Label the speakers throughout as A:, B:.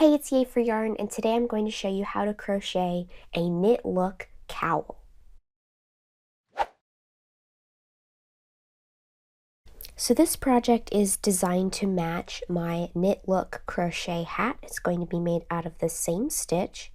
A: Hey, it's Yay for Yarn, and today I'm going to show you how to crochet a knit look cowl. So this project is designed to match my knit look crochet hat. It's going to be made out of the same stitch,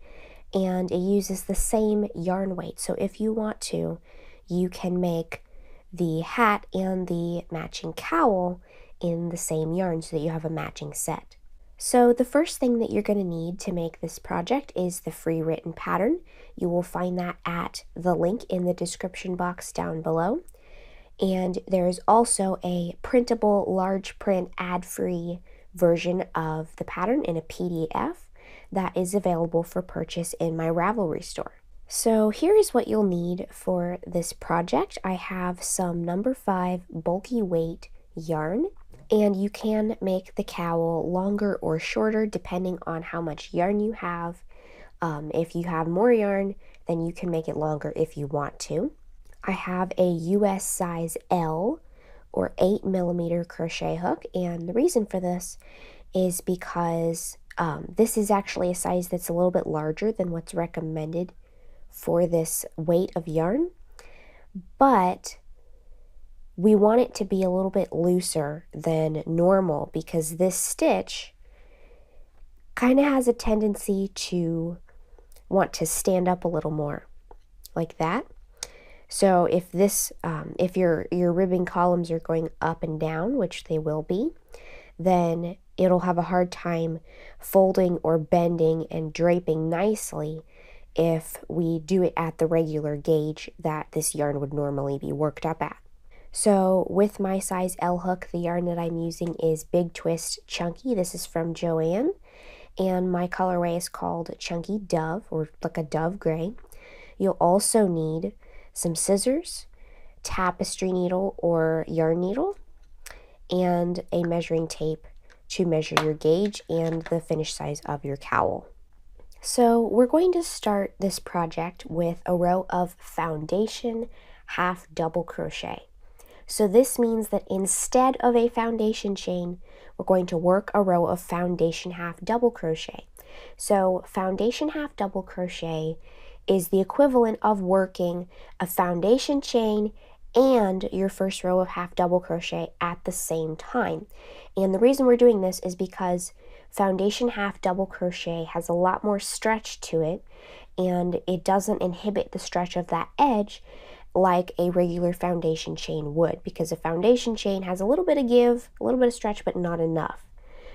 A: and it uses the same yarn weight. So if you want to, you can make the hat and the matching cowl in the same yarn so that you have a matching set. So the first thing that you're going to need to make this project is the free written pattern. You will find that at the link in the description box down below. And there is also a printable large print ad-free version of the pattern in a PDF that is available for purchase in my Ravelry store. So here is what you'll need for this project. I have some number 5 bulky weight yarn, and you can make the cowl longer or shorter depending on how much yarn you have. If you have more yarn, then you can make it longer if you want to. I have a US size L or 8mm crochet hook, and the reason for this is because this is actually a size that's a little bit larger than what's recommended for this weight of yarn, but we want it to be a little bit looser than normal because this stitch kind of has a tendency to want to stand up a little more, like that. So if this, if your ribbing columns are going up and down, which they will be, then it'll have a hard time folding or bending and draping nicely if we do it at the regular gauge that this yarn would normally be worked up at. So with my size L hook, the yarn that I'm using is Big Twist Chunky. This is from Joann, and my colorway is called Chunky Dove, or like a dove gray. You'll also need some scissors, tapestry needle or yarn needle, and a measuring tape to measure your gauge and the finished size of your cowl. So we're going to start this project with a row of foundation half double crochet. So this means that instead of a foundation chain, we're going to work a row of foundation half double crochet. So foundation half double crochet is the equivalent of working a foundation chain and your first row of half double crochet at the same time. And the reason we're doing this is because foundation half double crochet has a lot more stretch to it, and it doesn't inhibit the stretch of that edge like a regular foundation chain would, because a foundation chain has a little bit of give, a little bit of stretch, but not enough.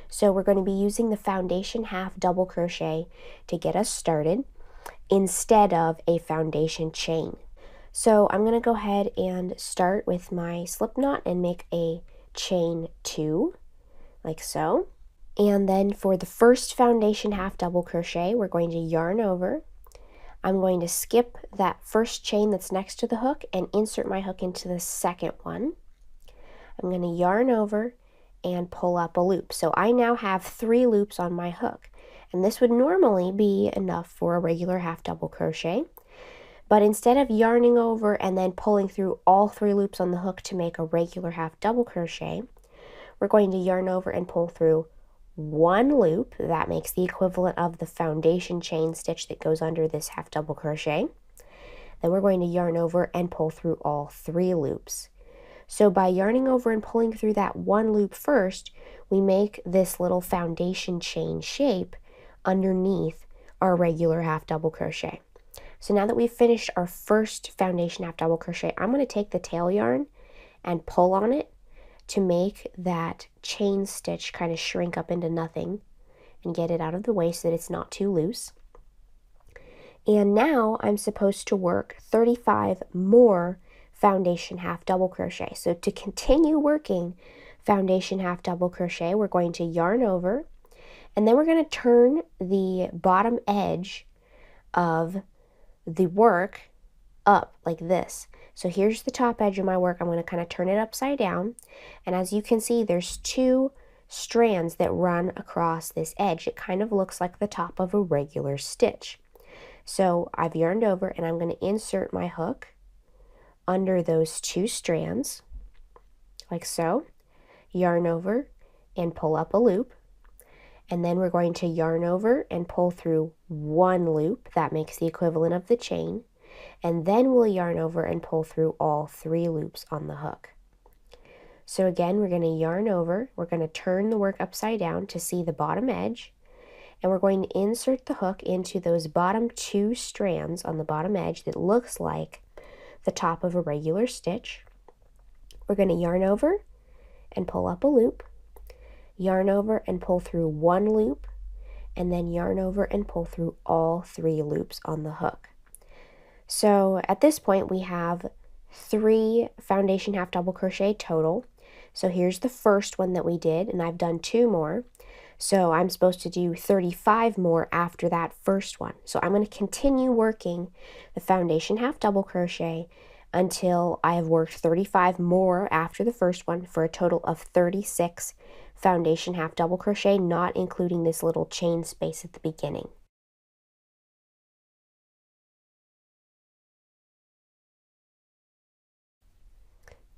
A: So we're going to be using the foundation half double crochet to get us started instead of a foundation chain. So I'm going to go ahead and start with my slip knot and make a chain 2, like so. And then for the first foundation half double crochet, we're going to yarn over. I'm going to skip that first chain that's next to the hook and insert my hook into the second one. I'm going to yarn over and pull up a loop. So I now have 3 loops on my hook, and this would normally be enough for a regular half double crochet. But instead of yarning over and then pulling through all 3 loops on the hook to make a regular half double crochet, we're going to yarn over and pull through 1 loop. That makes the equivalent of the foundation chain stitch that goes under this half double crochet. Then we're going to yarn over and pull through all 3 loops. So by yarning over and pulling through that 1 loop first, we make this little foundation chain shape underneath our regular half double crochet. So now that we've finished our first foundation half double crochet, I'm going to take the tail yarn and pull on it to make that chain stitch kind of shrink up into nothing and get it out of the way so that it's not too loose. And now I'm supposed to work 35 more foundation half double crochet. So to continue working foundation half double crochet, we're going to yarn over, and then we're going to turn the bottom edge of the work up like this. So here's the top edge of my work. I'm going to kind of turn it upside down, and as you can see, there's 2 strands that run across this edge. It kind of looks like the top of a regular stitch. So I've yarned over, and I'm going to insert my hook under those 2 strands, like so, yarn over and pull up a loop, and then we're going to yarn over and pull through one loop. That makes the equivalent of the chain. And then we'll yarn over and pull through all 3 loops on the hook. So again, we're going to yarn over, we're going to turn the work upside down to see the bottom edge, and we're going to insert the hook into those bottom 2 strands on the bottom edge that looks like the top of a regular stitch. We're going to yarn over and pull up a loop, yarn over and pull through 1 loop, and then yarn over and pull through all 3 loops on the hook. So at this point we have 3 foundation half double crochet total. So here's the first one that we did, and I've done 2 more. So I'm supposed to do 35 more after that first one. So I'm going to continue working the foundation half double crochet until I have worked 35 more after the first one for a total of 36 foundation half double crochet, not including this little chain space at the beginning.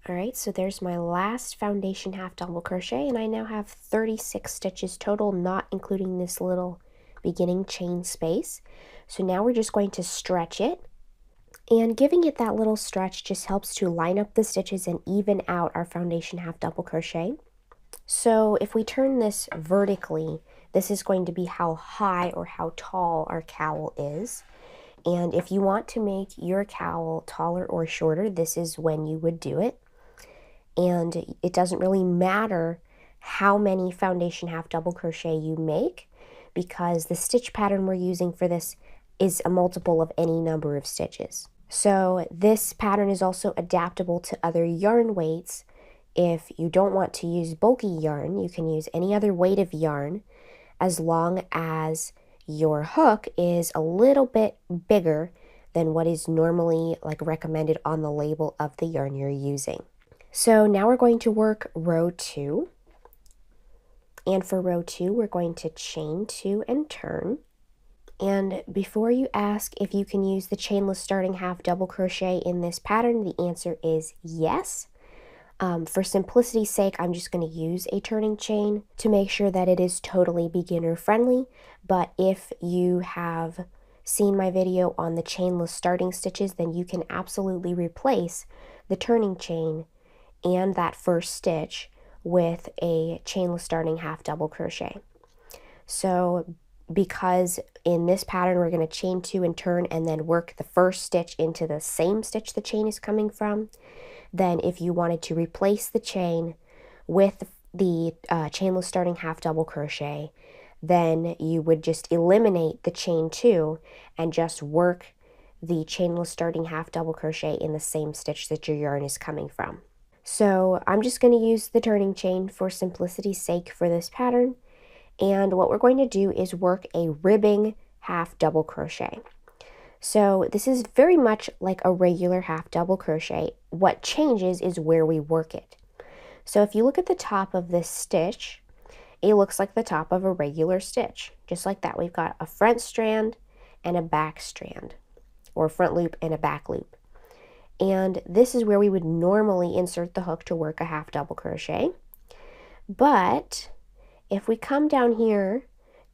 A: Alright, so there's my last foundation half double crochet, and I now have 36 stitches total, not including this little beginning chain space. So now we're just going to stretch it, and giving it that little stretch just helps to line up the stitches and even out our foundation half double crochet. So if we turn this vertically, this is going to be how high or how tall our cowl is. And if you want to make your cowl taller or shorter, this is when you would do it. And it doesn't really matter how many foundation half double crochet you make, because the stitch pattern we're using for this is a multiple of any number of stitches. So this pattern is also adaptable to other yarn weights. If you don't want to use bulky yarn, you can use any other weight of yarn as long as your hook is a little bit bigger than what is normally recommended on the label of the yarn you're using. So now we're going to work row 2, and for row 2 we're going to chain 2 and turn. And before you ask if you can use the chainless starting half double crochet in this pattern, the answer is yes. For simplicity's sake, I'm just going to use a turning chain to make sure that it is totally beginner friendly, but if you have seen my video on the chainless starting stitches, then you can absolutely replace the turning chain and that first stitch with a chainless starting half double crochet. So because in this pattern we're going to chain 2 and turn and then work the first stitch into the same stitch the chain is coming from, then if you wanted to replace the chain with the chainless starting half double crochet, then you would just eliminate the chain 2 and just work the chainless starting half double crochet in the same stitch that your yarn is coming from. So I'm just going to use the turning chain for simplicity's sake for this pattern, and what we're going to do is work a ribbing half double crochet. So this is very much like a regular half double crochet. What changes is where we work it. So if you look at the top of this stitch, it looks like the top of a regular stitch. Just like that, we've got a front strand and a back strand, or a front loop and a back loop. And this is where we would normally insert the hook to work a half double crochet. But if we come down here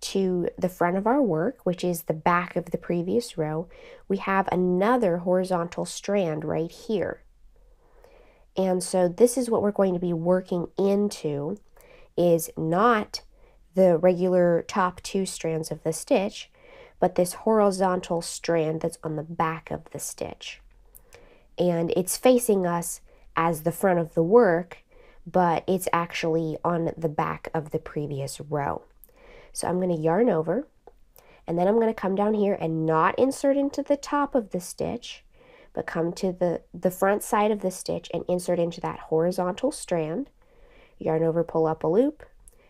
A: to the front of our work, which is the back of the previous row, we have another horizontal strand right here. And so this is what we're going to be working into, is not the regular top 2 strands of the stitch, but this horizontal strand that's on the back of the stitch. And it's facing us as the front of the work, but it's actually on the back of the previous row. So I'm going to yarn over, and then I'm going to come down here and not insert into the top of the stitch, but come to the front side of the stitch and insert into that horizontal strand, yarn over, pull up a loop,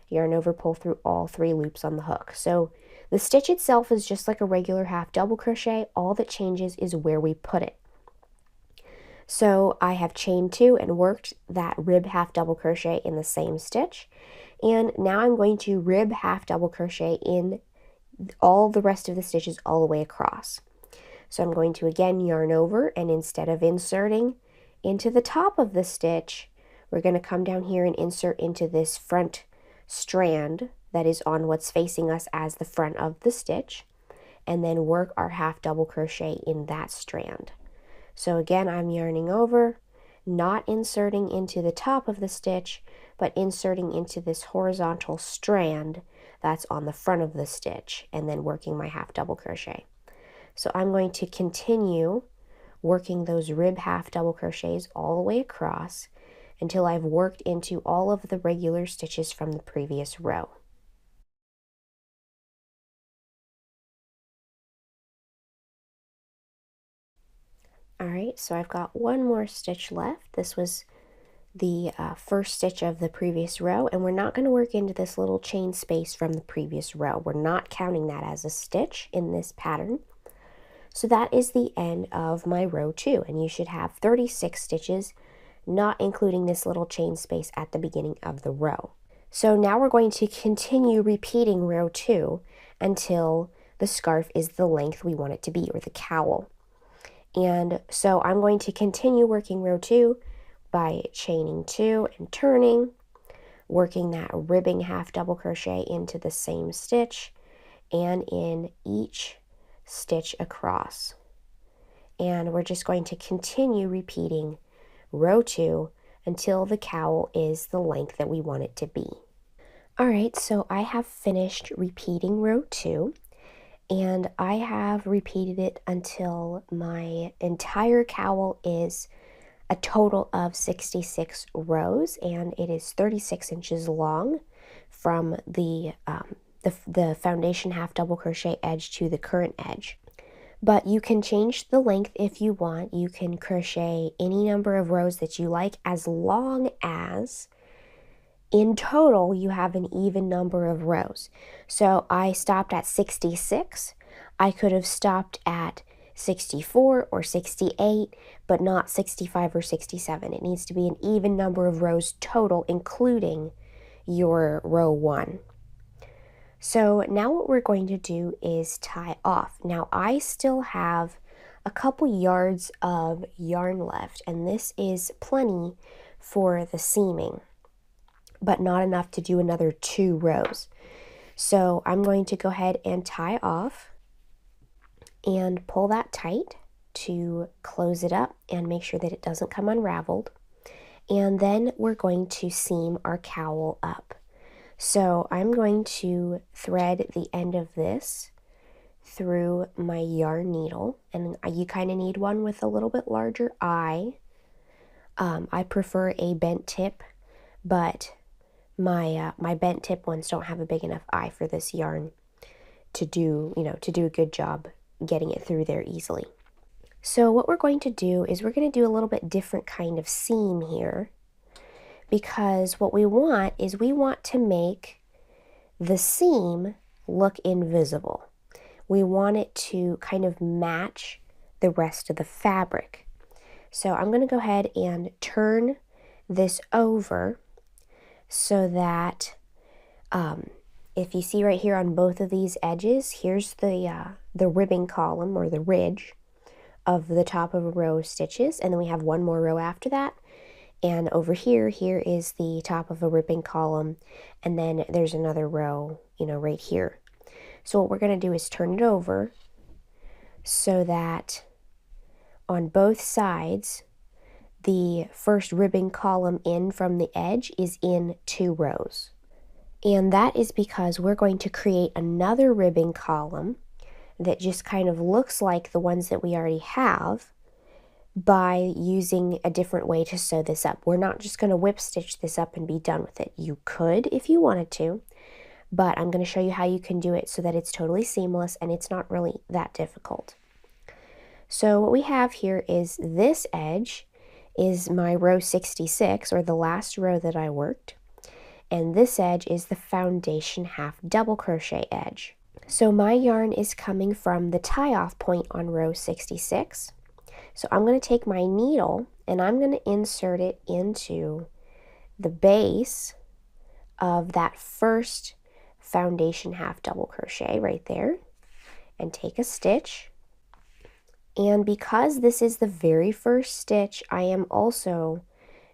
A: yarn over, pull through all 3 loops on the hook. So the stitch itself is just like a regular half double crochet. All that changes is where we put it. So I have chained 2 and worked that rib half double crochet in the same stitch. And now I'm going to rib half double crochet in all the rest of the stitches all the way across. So I'm going to again yarn over, and instead of inserting into the top of the stitch, we're going to come down here and insert into this front strand that is on what's facing us as the front of the stitch, and then work our half double crochet in that strand. So again, I'm yarning over, not inserting into the top of the stitch, but inserting into this horizontal strand that's on the front of the stitch, and then working my half double crochet. So I'm going to continue working those rib half double crochets all the way across until I've worked into all of the regular stitches from the previous row. Alright, so I've got one more stitch left. This was the first stitch of the previous row, and we're not going to work into this little chain space from the previous row. We're not counting that as a stitch in this pattern. So that is the end of my row 2, and you should have 36 stitches, not including this little chain space at the beginning of the row. So now we're going to continue repeating row 2 until the scarf is the length we want it to be, or the cowl. And so I'm going to continue working row 2 by chaining 2 and turning, working that ribbing half double crochet into the same stitch and in each stitch across. And we're just going to continue repeating row 2 until the cowl is the length that we want it to be. Alright, so I have finished repeating row 2, and I have repeated it until my entire cowl is a total of 66 rows, and it is 36 inches long from the foundation half double crochet edge to the current edge. But you can change the length if you want. You can crochet any number of rows that you like, as long as in total you have an even number of rows. So I stopped at 66. I could have stopped at 64 or 68, but not 65 or 67. It needs to be an even number of rows total, including your row 1. So now what we're going to do is tie off. Now I still have a couple yards of yarn left, and this is plenty for the seaming, but not enough to do another 2 rows. So I'm going to go ahead and tie off and pull that tight to close it up and make sure that it doesn't come unraveled. And then we're going to seam our cowl up. So I'm going to thread the end of this through my yarn needle, and you kind of need one with a little bit larger eye. I prefer a bent tip, but my bent tip ones don't have a big enough eye for this yarn to do a good job getting it through there easily. So what we're going to do is we're going to do a little bit different kind of seam here, because what we want is we want to make the seam look invisible. We want it to kind of match the rest of the fabric. So I'm going to go ahead and turn this over so that if you see right here on both of these edges, here's the ribbing column, or the ridge of the top of a row of stitches, and then we have one more row after that. And over here is the top of a ribbing column, and then there's another row, right here. So what we're going to do is turn it over so that on both sides, the first ribbing column in from the edge is in 2 rows. And that is because we're going to create another ribbing column that just kind of looks like the ones that we already have, by using a different way to sew this up. We're not just going to whip stitch this up and be done with it. You could if you wanted to, but I'm going to show you how you can do it so that it's totally seamless and it's not really that difficult. So what we have here is this edge is my row 66, or the last row that I worked, and this edge is the foundation half double crochet edge. So my yarn is coming from the tie-off point on row 66. So I'm going to take my needle and I'm going to insert it into the base of that first foundation half double crochet right there, and take a stitch. And because this is the very first stitch, I am also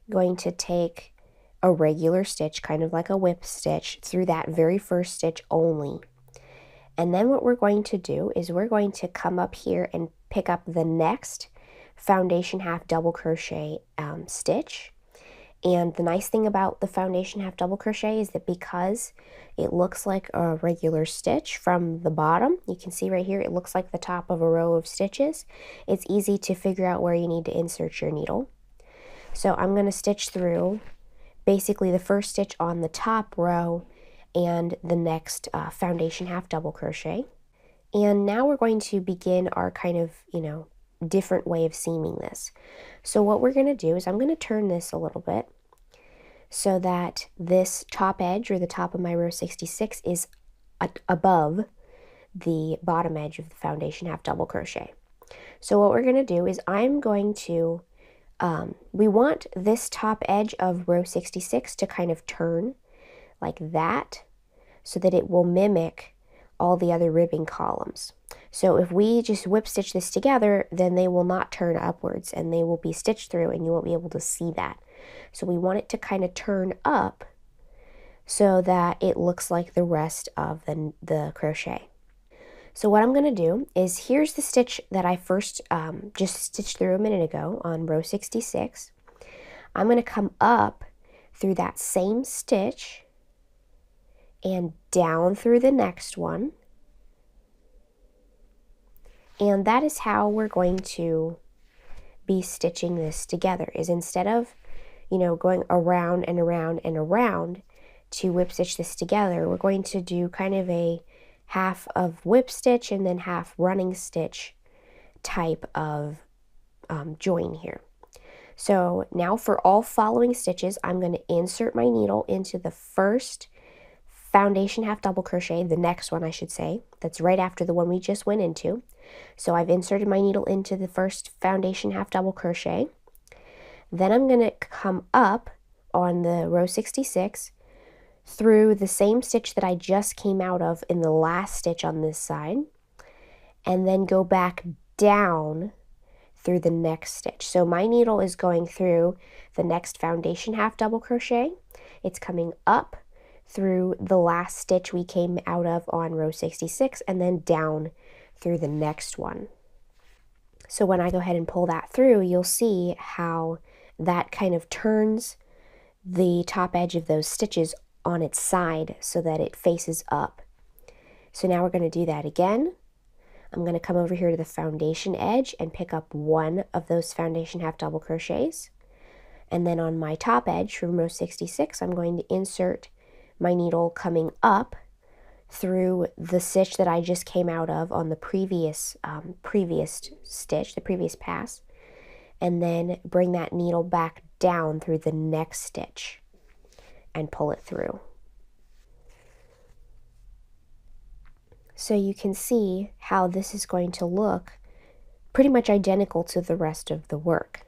A: going to take a regular stitch, kind of like a whip stitch, through that very first stitch only. And then what we're going to do is we're going to come up here and pick up the next foundation half double crochet stitch. And the nice thing about the foundation half double crochet is that because it looks like a regular stitch from the bottom, you can see right here it looks like the top of a row of stitches. It's easy to figure out where you need to insert your needle. So I'm going to stitch through basically the first stitch on the top row and the next foundation half double crochet. And now we're going to begin our kind of, different way of seaming this. So what we're going to do is I'm going to turn this a little bit so that this top edge, or the top of my row 66, is above the bottom edge of the foundation half double crochet. So what we're going to do is I'm going to, we want this top edge of row 66 to kind of turn like that so that it will mimic all the other ribbing columns. So if we just whip stitch this together, then they will not turn upwards and they will be stitched through and you won't be able to see that. So we want it to kind of turn up so that it looks like the rest of the crochet. So what I'm going to do is, here's the stitch that I first just stitched through a minute ago on row 66. I'm going to come up through that same stitch and down through the next one. And that is how we're going to be stitching this together, is instead of, going around and around and around to whip stitch this together, we're going to do kind of a half of whip stitch and then half running stitch type of join here. So now for all following stitches, I'm going to insert my needle into the first foundation half double crochet, the next one I should say, that's right after the one we just went into. So I've inserted my needle into the first foundation half double crochet. Then I'm going to come up on the row 66 through the same stitch that I just came out of in the last stitch on this side, and then go back down through the next stitch. So my needle is going through the next foundation half double crochet. It's coming up through the last stitch we came out of on row 66 and then down through the next one. So when I go ahead and pull that through, you'll see how that kind of turns the top edge of those stitches on its side so that it faces up. So now we're going to do that again. I'm going to come over here to the foundation edge and pick up one of those foundation half double crochets. And then on my top edge from row 66, I'm going to insert my needle coming up through the stitch that I just came out of on the previous stitch, the previous pass, and then bring that needle back down through the next stitch and pull it through. So you can see how this is going to look pretty much identical to the rest of the work.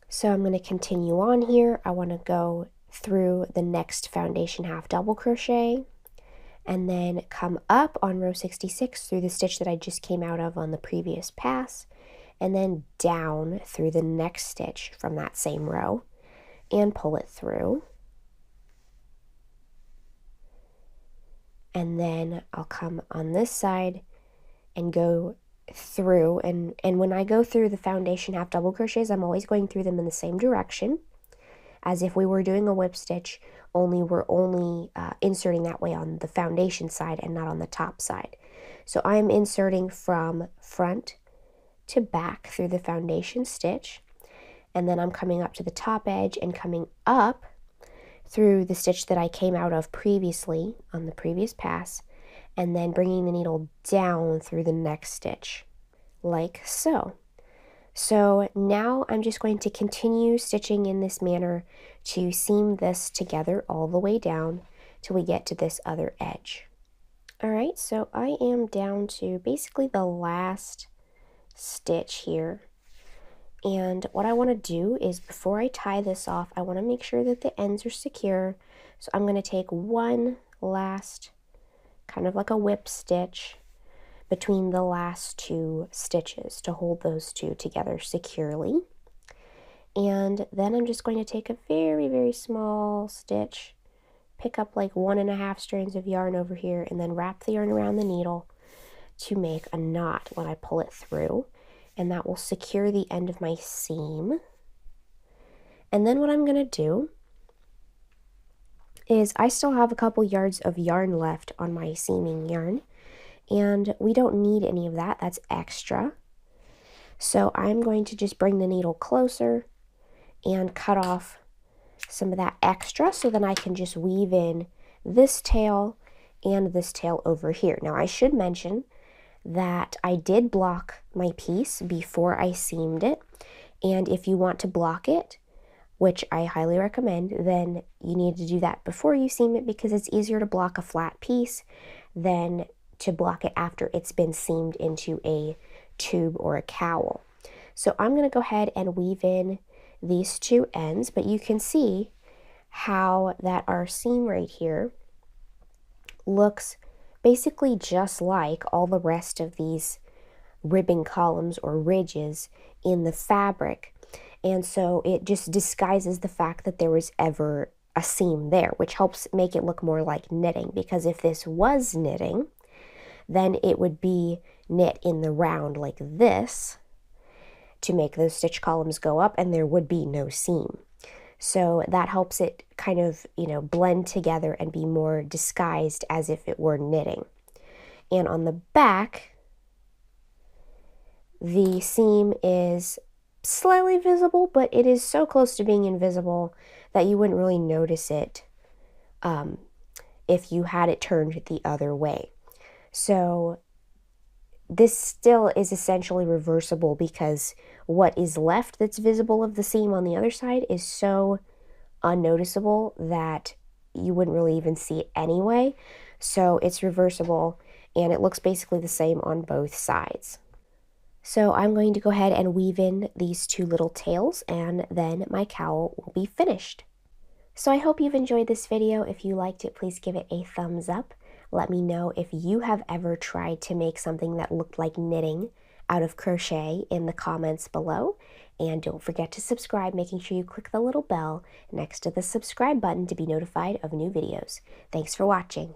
A: So I'm going to continue on here. I want to go through the next foundation half double crochet and then come up on row 66 through the stitch that I just came out of on the previous pass, and then down through the next stitch from that same row and pull it through. And then I'll come on this side and go through, and when I go through the foundation half double crochets, I'm always going through them in the same direction as if we were doing a whip stitch, only we're only inserting that way on the foundation side and not on the top side. So I'm inserting from front to back through the foundation stitch, and then I'm coming up to the top edge and coming up through the stitch that I came out of previously on the previous pass, and then bringing the needle down through the next stitch, like so. So now I'm just going to continue stitching in this manner to seam this together all the way down till we get to this other edge. Alright, so I am down to basically the last stitch here. And what I want to do is, before I tie this off, I want to make sure that the ends are secure. So I'm going to take one last, kind of like a whip stitch, between the last two stitches to hold those two together securely. And then I'm just going to take a very, very small stitch, pick up like 1.5 strands of yarn over here, and then wrap the yarn around the needle to make a knot when I pull it through. And that will secure the end of my seam. And then what I'm going to do is I still have a couple yards of yarn left on my seaming yarn, and we don't need any of that. That's extra. So I'm going to just bring the needle closer and cut off some of that extra, so then I can just weave in this tail and this tail over here. Now I should mention that I did block my piece before I seamed it, and if you want to block it, which I highly recommend, then you need to do that before you seam it, because it's easier to block a flat piece than to block it after it's been seamed into a tube or a cowl. So I'm going to go ahead and weave in these two ends, but you can see how that our seam right here looks basically just like all the rest of these ribbing columns or ridges in the fabric. And so it just disguises the fact that there was ever a seam there, which helps make it look more like knitting, because if this was knitting, then it would be knit in the round like this to make those stitch columns go up, and there would be no seam. So that helps it kind of, blend together and be more disguised as if it were knitting. And on the back, the seam is slightly visible, but it is so close to being invisible that you wouldn't really notice it if you had it turned the other way. So this still is essentially reversible, because what is left that's visible of the seam on the other side is so unnoticeable that you wouldn't really even see it anyway. So it's reversible, and it looks basically the same on both sides. So I'm going to go ahead and weave in these two little tails, and then my cowl will be finished. So I hope you've enjoyed this video. If you liked it, please give it a thumbs up. Let me know if you have ever tried to make something that looked like knitting out of crochet in the comments below. And don't forget to subscribe, making sure you click the little bell next to the subscribe button to be notified of new videos. Thanks for watching.